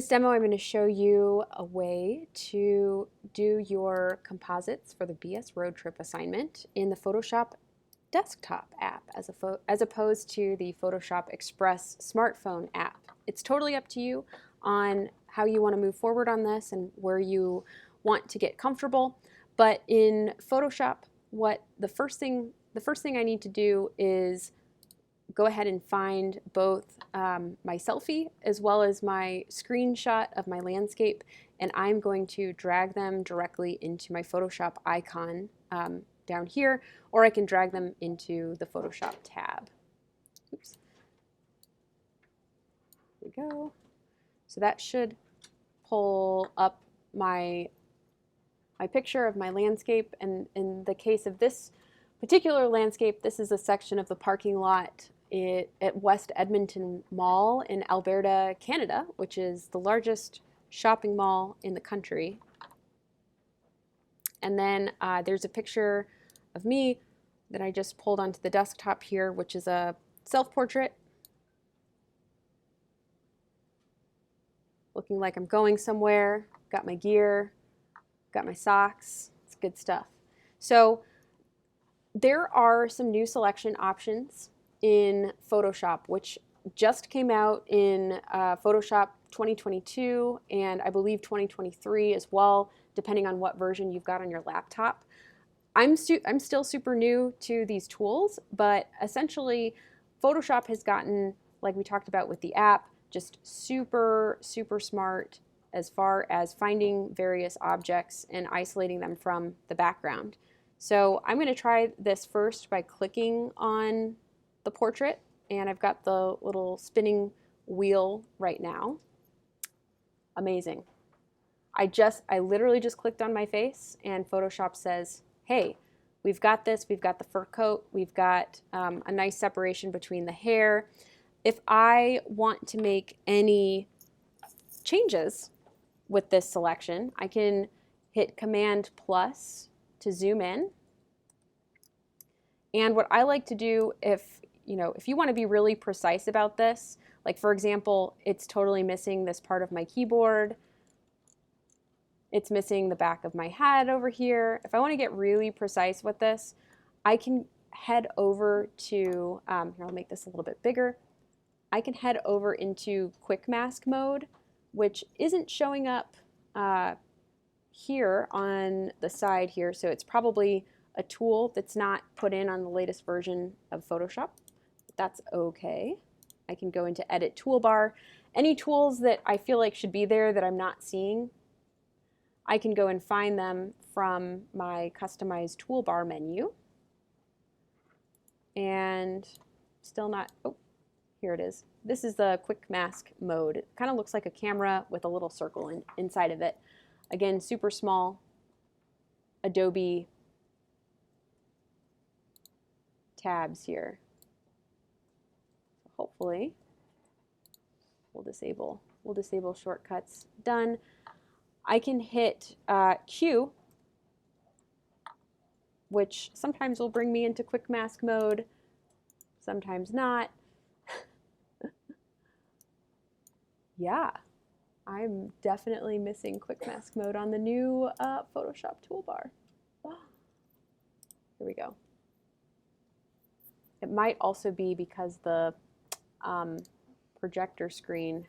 this demo, I'm going to show you a way to do your composites for the BS Roadtrip assignment in the Photoshop desktop app as opposed to the Photoshop Express smartphone app. It's totally up to you on how you want to move forward on this and where you want to get comfortable. But in Photoshop, the first thing I need to do is go ahead and find both my selfie as well as my screenshot of my landscape, and I'm going to drag them directly into my Photoshop icon down here, or I can drag them into the Photoshop tab. Oops. There we go. So that should pull up my picture of my landscape, and in the case of this particular landscape, this is a section of the parking lot at West Edmonton Mall in Alberta, Canada, which is the largest shopping mall in the country. And then there's a picture of me that I just pulled onto the desktop here, which is a self-portrait, looking like I'm going somewhere. Got my gear, got my socks. It's good stuff. So there are some new selection options in Photoshop, which just came out in Photoshop 2022 and I believe 2023 as well, depending on what version you've got on your laptop. I'm still super new to these tools, but essentially Photoshop has gotten, like we talked about with the app, just super, super smart as far as finding various objects and isolating them from the background. So I'm going to try this first by clicking on the portrait, and I've got the little spinning wheel right now. Amazing. I literally just clicked on my face and Photoshop says, hey, we've got this, we've got the fur coat, we've got a nice separation between the hair. If I want to make any changes with this selection, I can hit Command plus to zoom in. And what I like to do if you want to be really precise about this, like for example, it's totally missing this part of my keyboard. It's missing the back of my head over here. If I want to get really precise with this, I can head over to, here I'll make this a little bit bigger. I can head over into Quickmask Mode, which isn't showing up here on the side here, so it's probably a tool that's not put in on the latest version of Photoshop. That's okay. I can go into Edit Toolbar. Any tools that I feel like should be there that I'm not seeing, I can go and find them from my Customize Toolbar menu. And still not, oh, here it is. This is the Quickmask Mode. It kind of looks like a camera with a little circle inside of it. Again, super small Adobe tabs here. Hopefully we'll disable shortcuts. Done. I can hit Q, which sometimes will bring me into Quickmask Mode, sometimes not. Yeah, I'm definitely missing Quickmask Mode on the new Photoshop toolbar. Here we go. It might also be because the projector screen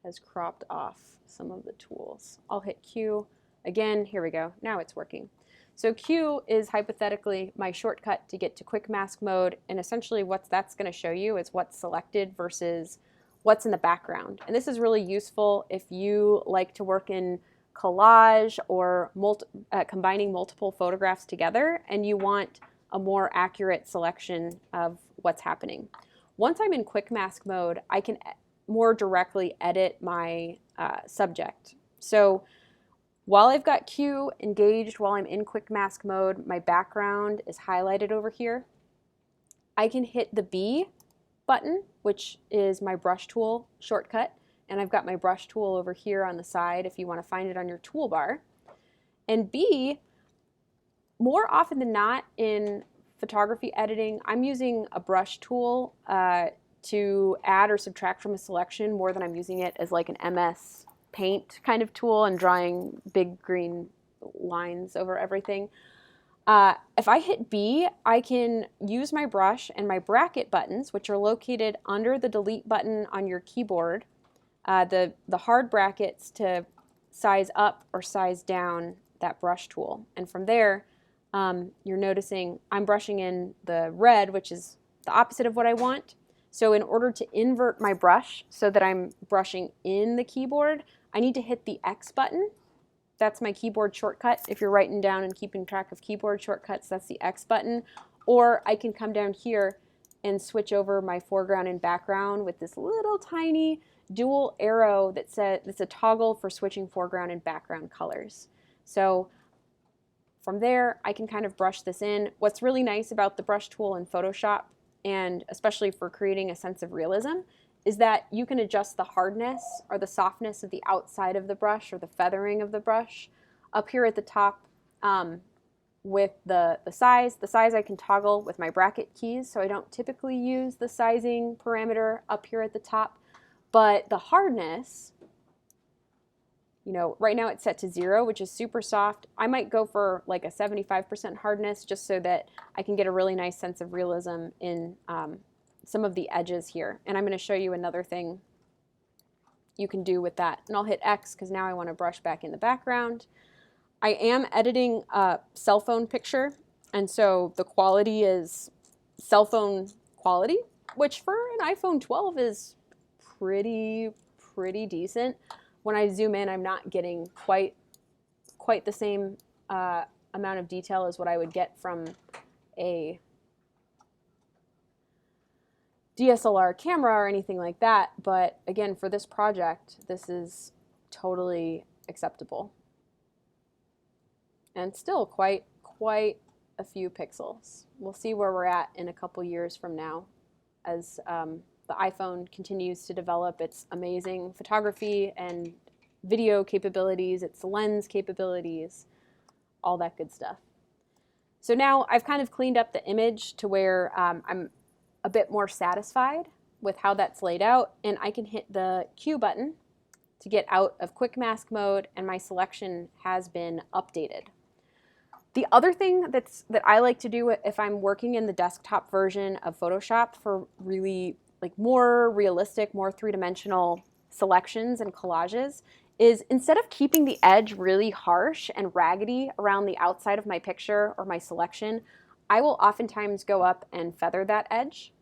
has cropped off some of the tools. I'll hit Q. Again, here we go. Now it's working. So Q is hypothetically my shortcut to get to Quickmask Mode, and essentially what that's going to show you is what's selected versus what's in the background. And this is really useful if you like to work in collage or combining multiple photographs together and you want a more accurate selection of what's happening. Once I'm in Quickmask Mode, I can more directly edit my subject. So while I've got Q engaged, while I'm in Quickmask Mode, my background is highlighted over here. I can hit the B button, which is my brush tool shortcut, and I've got my brush tool over here on the side if you want to find it on your toolbar. And B, more often than not in photography editing, I'm using a brush tool to add or subtract from a selection more than I'm using it as like an MS Paint kind of tool and drawing big green lines over everything. If I hit B, I can use my brush and my bracket buttons, which are located under the delete button on your keyboard, the hard brackets to size up or size down that brush tool. And from there, you're noticing I'm brushing in the red, which is the opposite of what I want. So in order to invert my brush so that I'm brushing in the keyboard, I need to hit the X button. That's my keyboard shortcut. If you're writing down and keeping track of keyboard shortcuts, that's the X button. Or I can come down here and switch over my foreground and background with this little tiny dual arrow that says it's a toggle for switching foreground and background colors. So from there, I can kind of brush this in. What's really nice about the brush tool in Photoshop, and especially for creating a sense of realism, is that you can adjust the hardness or the softness of the outside of the brush or the feathering of the brush. Up here at the top with the size. The size I can toggle with my bracket keys, so I don't typically use the sizing parameter up here at the top. But the hardness, you know, right now it's set to 0, which is super soft. I might go for like a 75% hardness just so that I can get a really nice sense of realism in some of the edges here. And I'm going to show you another thing you can do with that. And I'll hit X because now I want to brush back in the background. I am editing a cell phone picture, and so the quality is cell phone quality, which for an iPhone 12 is pretty decent. When I zoom in, I'm not getting quite the same amount of detail as what I would get from a DSLR camera or anything like that. But again, for this project, this is totally acceptable. And still quite a few pixels. We'll see where we're at in a couple years from now as the iPhone continues to develop its amazing photography and video capabilities, its lens capabilities, all that good stuff. So now I've kind of cleaned up the image to where I'm a bit more satisfied with how that's laid out, and I can hit the Q button to get out of Quickmask Mode, and my selection has been updated. The other thing that I like to do if I'm working in the desktop version of Photoshop for really like more realistic, more three-dimensional selections and collages is instead of keeping the edge really harsh and raggedy around the outside of my picture or my selection, I will oftentimes go up and feather that edge.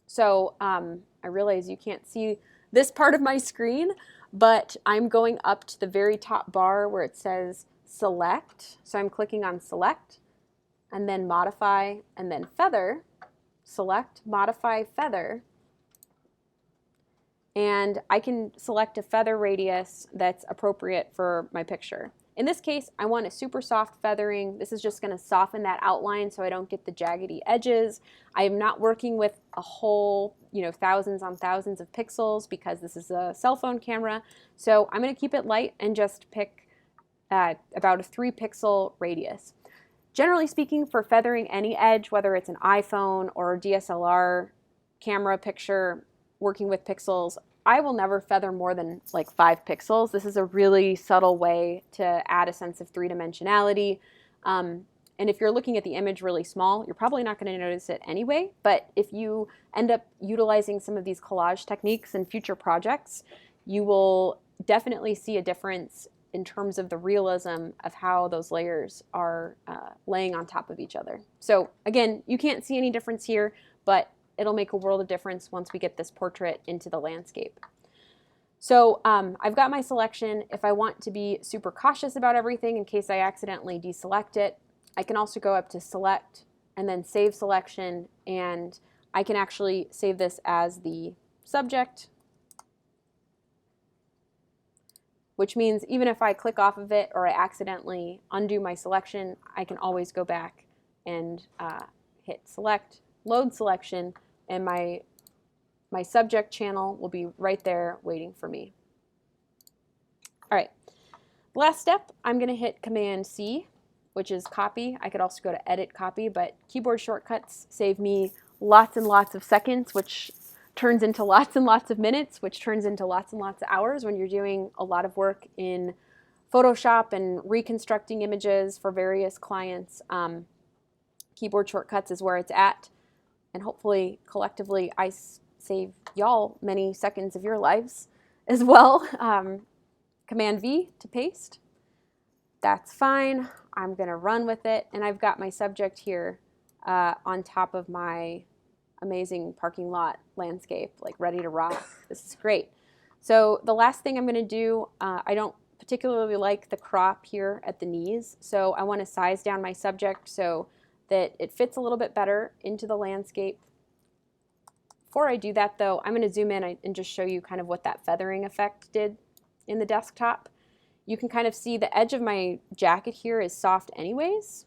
So I realize you can't see this part of my screen, but I'm going up to the very top bar where it says Select. So I'm clicking on Select, and then Modify, and then Feather. Select, Modify, Feather. And I can select a feather radius that's appropriate for my picture. In this case, I want a super soft feathering. This is just going to soften that outline so I don't get the jaggedy edges. I am not working with a whole, thousands on thousands of pixels because this is a cell phone camera. So I'm going to keep it light and just pick about a 3-pixel radius. Generally speaking, for feathering any edge, whether it's an iPhone or a DSLR camera picture working with pixels, I will never feather more than like 5 pixels. This is a really subtle way to add a sense of three-dimensionality. And if you're looking at the image really small, you're probably not going to notice it anyway. But if you end up utilizing some of these collage techniques in future projects, you will definitely see a difference in terms of the realism of how those layers are laying on top of each other. So again, you can't see any difference here, but it'll make a world of difference once we get this portrait into the landscape. So I've got my selection. If I want to be super cautious about everything in case I accidentally deselect it, I can also go up to Select and then Save Selection, and I can actually save this as the subject, which means even if I click off of it or I accidentally undo my selection, I can always go back and hit Select, Load Selection, and my subject channel will be right there waiting for me. All right, last step, I'm going to hit Command C, which is copy. I could also go to Edit Copy, but keyboard shortcuts save me lots and lots of seconds, which turns into lots and lots of minutes, which turns into lots and lots of hours when you're doing a lot of work in Photoshop and reconstructing images for various clients. Keyboard shortcuts is where it's at. And hopefully, collectively, I save y'all many seconds of your lives as well. Command V to paste. That's fine. I'm going to run with it. And I've got my subject here on top of my amazing parking lot landscape, like ready to rock. This is great. So the last thing I'm going to do, I don't particularly like the crop here at the knees. So I want to size down my subject so that it fits a little bit better into the landscape. Before I do that though, I'm going to zoom in and just show you kind of what that feathering effect did in the desktop. You can kind of see the edge of my jacket here is soft anyways,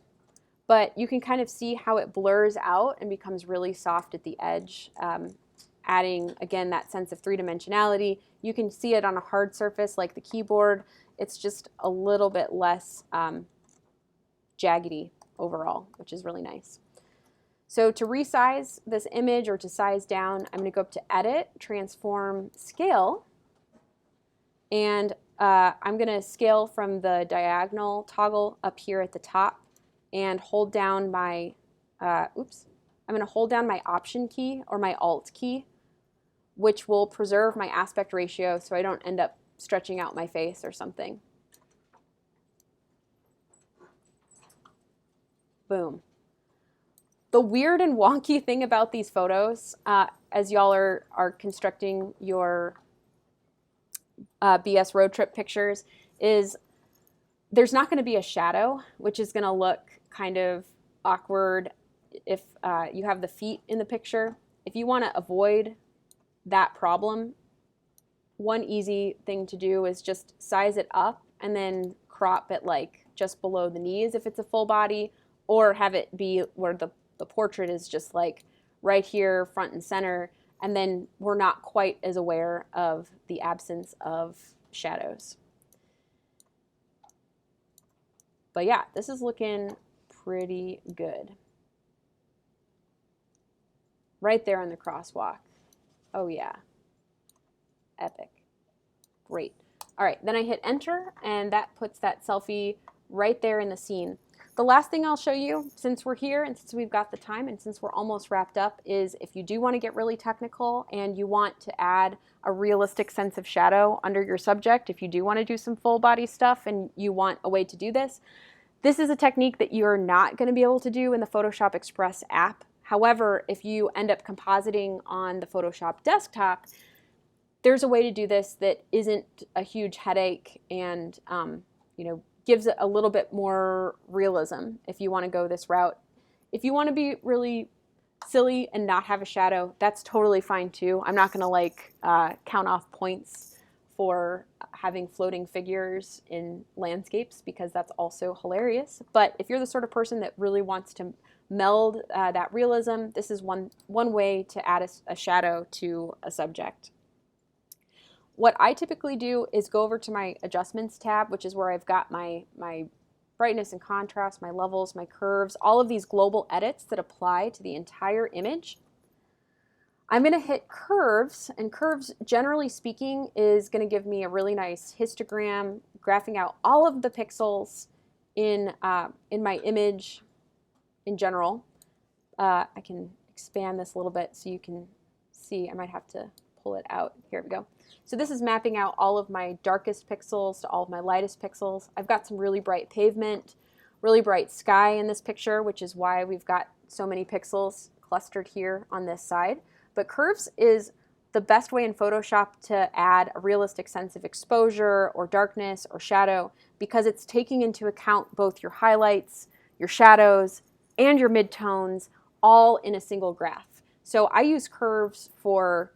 but you can kind of see how it blurs out and becomes really soft at the edge, adding, again, that sense of three-dimensionality. You can see it on a hard surface like the keyboard. It's just a little bit less jaggedy overall, which is really nice. So to resize this image or to size down, I'm going to go up to Edit, Transform, Scale, and I'm going to scale from the diagonal toggle up here at the top and hold down my, I'm going to hold down my Option key or my Alt key, which will preserve my aspect ratio so I don't end up stretching out my face or something. Boom. The weird and wonky thing about these photos, as y'all are constructing your BS Roadtrip pictures, is there's not going to be a shadow, which is going to look kind of awkward if you have the feet in the picture. If you want to avoid that problem, one easy thing to do is just size it up and then crop it like just below the knees if it's a full body, or have it be where the portrait is just like right here, front and center, and then we're not quite as aware of the absence of shadows. But yeah, this is looking pretty good. Right there on the crosswalk. Oh yeah, epic, great. All right, then I hit enter and that puts that selfie right there in the scene. The last thing I'll show you, since we're here and since we've got the time and since we're almost wrapped up, is if you do want to get really technical and you want to add a realistic sense of shadow under your subject, if you do want to do some full body stuff and you want a way to do this, this is a technique that you're not going to be able to do in the Photoshop Express app. However, if you end up compositing on the Photoshop desktop, there's a way to do this that isn't a huge headache and you know, gives it a little bit more realism if you want to go this route. If you want to be really silly and not have a shadow, that's totally fine too. I'm not going to like count off points for having floating figures in landscapes because that's also hilarious. But if you're the sort of person that really wants to meld that realism, this is one way to add a shadow to a subject. What I typically do is go over to my Adjustments tab, which is where I've got my brightness and contrast, my levels, my curves, all of these global edits that apply to the entire image. I'm going to hit Curves, and Curves, generally speaking, is going to give me a really nice histogram, graphing out all of the pixels in my image in general. I can expand this a little bit so you can see. I might have to pull it out. Here we go. So this is mapping out all of my darkest pixels to all of my lightest pixels. I've got some really bright pavement, really bright sky in this picture, which is why we've got so many pixels clustered here on this side. But Curves is the best way in Photoshop to add a realistic sense of exposure or darkness or shadow because it's taking into account both your highlights, your shadows, and your midtones all in a single graph. So I use Curves for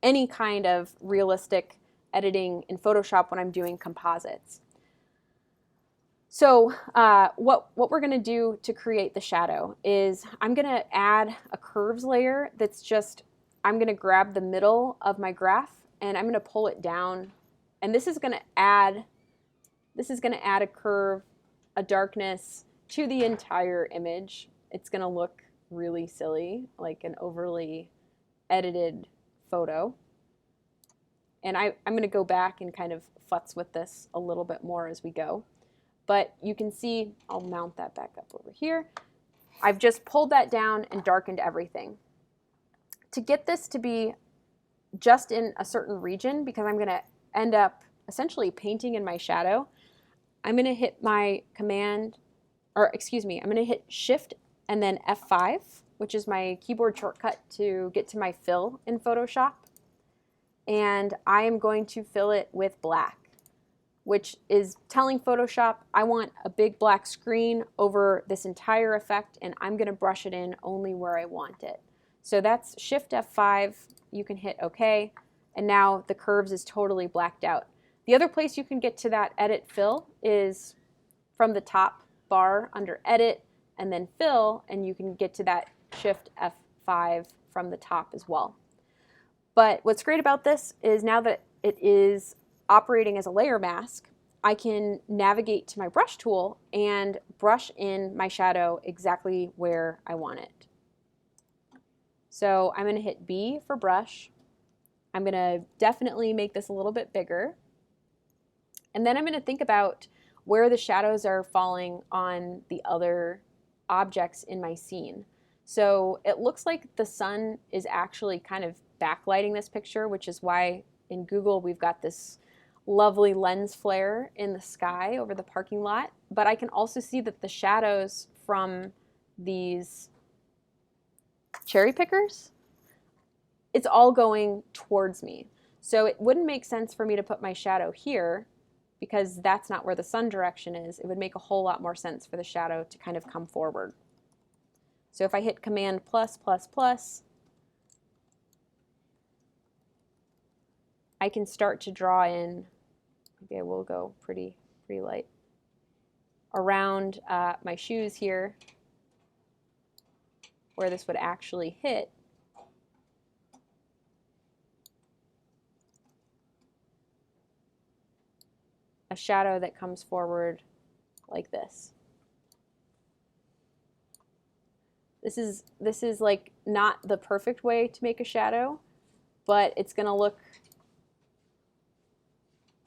any kind of realistic editing in Photoshop when I'm doing composites. So what we're going to do to create the shadow is I'm going to add a curves layer that's just, I'm going to grab the middle of my graph and I'm going to pull it down, and this is going to add a curve, a darkness to the entire image. It's going to look really silly, like an overly edited photo. And I'm going to go back and kind of futz with this a little bit more as we go. But you can see, I'll mount that back up over here. I've just pulled that down and darkened everything. To get this to be just in a certain region, because I'm going to end up essentially painting in my shadow, I'm going to hit my I'm going to hit Shift and then F5, which is my keyboard shortcut to get to my fill in Photoshop. And I am going to fill it with black, which is telling Photoshop I want a big black screen over this entire effect, and I'm going to brush it in only where I want it. So that's Shift F5, you can hit OK, and now the curves is totally blacked out. The other place you can get to that edit fill is from the top bar under Edit and then Fill, and you can get to that Shift F5 from the top as well. But what's great about this is now that it is operating as a layer mask, I can navigate to my brush tool and brush in my shadow exactly where I want it. So I'm going to hit B for brush. I'm going to definitely make this a little bit bigger. And then I'm going to think about where the shadows are falling on the other objects in my scene. So it looks like the sun is actually kind of backlighting this picture, which is why in Google we've got this lovely lens flare in the sky over the parking lot. But I can also see that the shadows from these cherry pickers, it's all going towards me. So it wouldn't make sense for me to put my shadow here because that's not where the sun direction is. It would make a whole lot more sense for the shadow to kind of come forward. So if I hit Command plus, I can start to draw in, maybe I will go pretty light, around my shoes here, where this would actually hit. A shadow that comes forward like this. This is like not the perfect way to make a shadow, but it's going to look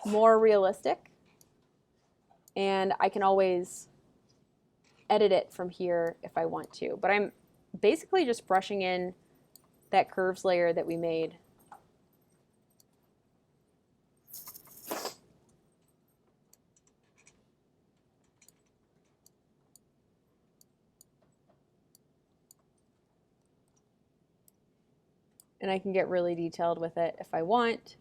more realistic, and I can always edit it from here if I want to. But I'm basically just brushing in that curves layer that we made. And I can get really detailed with it if I want.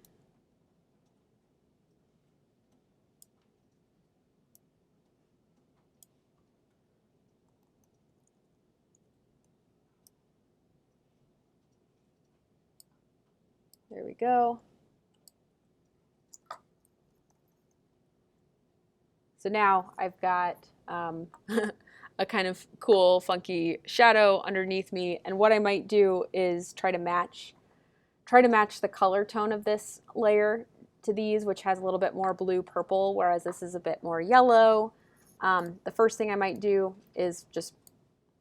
There we go. So now I've got a kind of cool, funky shadow underneath me. And what I might do is try to match the color tone of this layer to these, which has a little bit more blue purple, whereas this is a bit more yellow. The first thing I might do is just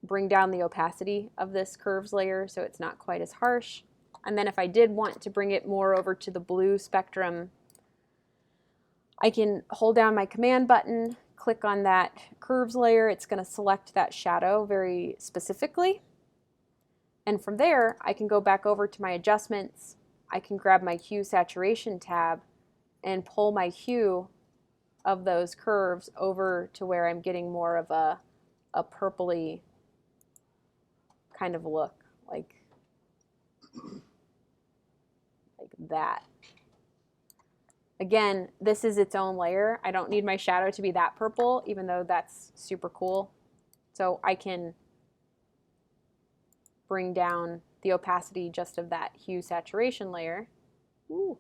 bring down the opacity of this curves layer so it's not quite as harsh. And then if I did want to bring it more over to the blue spectrum, I can hold down my command button, click on that curves layer. It's going to select that shadow very specifically. And from there, I can go back over to my adjustments. I can grab my hue saturation tab and pull my hue of those curves over to where I'm getting more of a purpley kind of look, like that. Again, this is its own layer. I don't need my shadow to be that purple, even though that's super cool. So I can bring down the opacity just of that hue saturation layer. Ooh.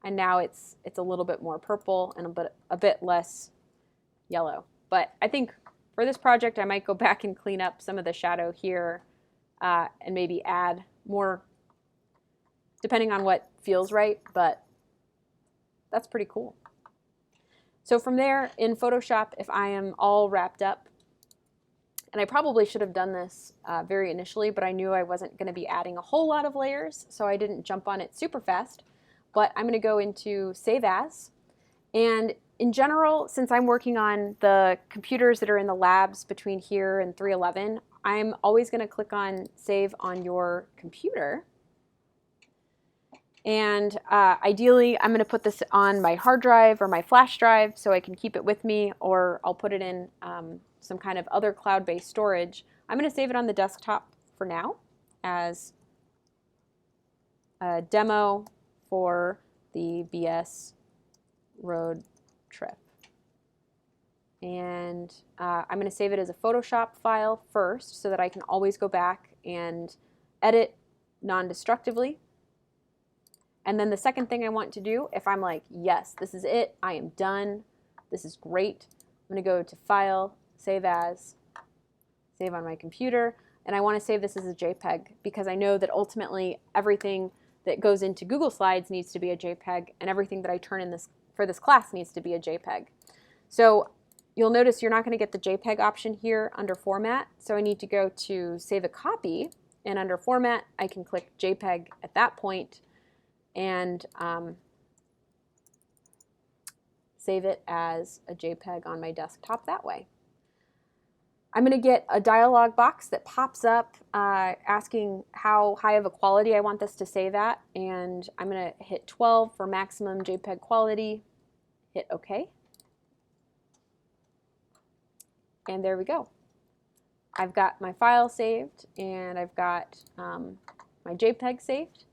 And now it's a little bit more purple and a bit less yellow. But I think for this project, I might go back and clean up some of the shadow here and maybe add more, depending on what feels right, but that's pretty cool. So from there in Photoshop, if I am all wrapped up, And I probably should have done this very initially, but I knew I wasn't going to be adding a whole lot of layers, so I didn't jump on it super fast. But I'm going to go into Save As. And in general, since I'm working on the computers that are in the labs between here and 311, I'm always going to click on Save on your computer. And ideally, I'm going to put this on my hard drive or my flash drive so I can keep it with me, or I'll put it in some kind of other cloud-based storage. I'm going to save it on the desktop for now as a demo for the BS Roadtrip. And I'm going to save it as a Photoshop file first so that I can always go back and edit non-destructively. And then the second thing I want to do, if I'm like, yes, this is it, I am done, this is great, I'm going to go to File, Save As, Save on my computer, and I want to save this as a JPEG because I know that ultimately everything that goes into Google Slides needs to be a JPEG, and everything that I turn in this for this class needs to be a JPEG. So you'll notice you're not going to get the JPEG option here under Format, so I need to go to Save a Copy, and under Format I can click JPEG at that point and save it as a JPEG on my desktop that way. I'm going to get a dialog box that pops up asking how high of a quality I want this to save at, and I'm going to hit 12 for maximum JPEG quality, hit OK, and there we go. I've got my file saved, and I've got my JPEG saved,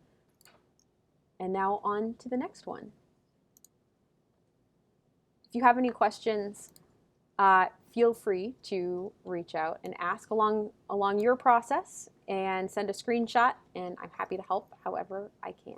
and now on to the next one. If you have any questions, feel free to reach out and ask along your process and send a screenshot, and I'm happy to help however I can.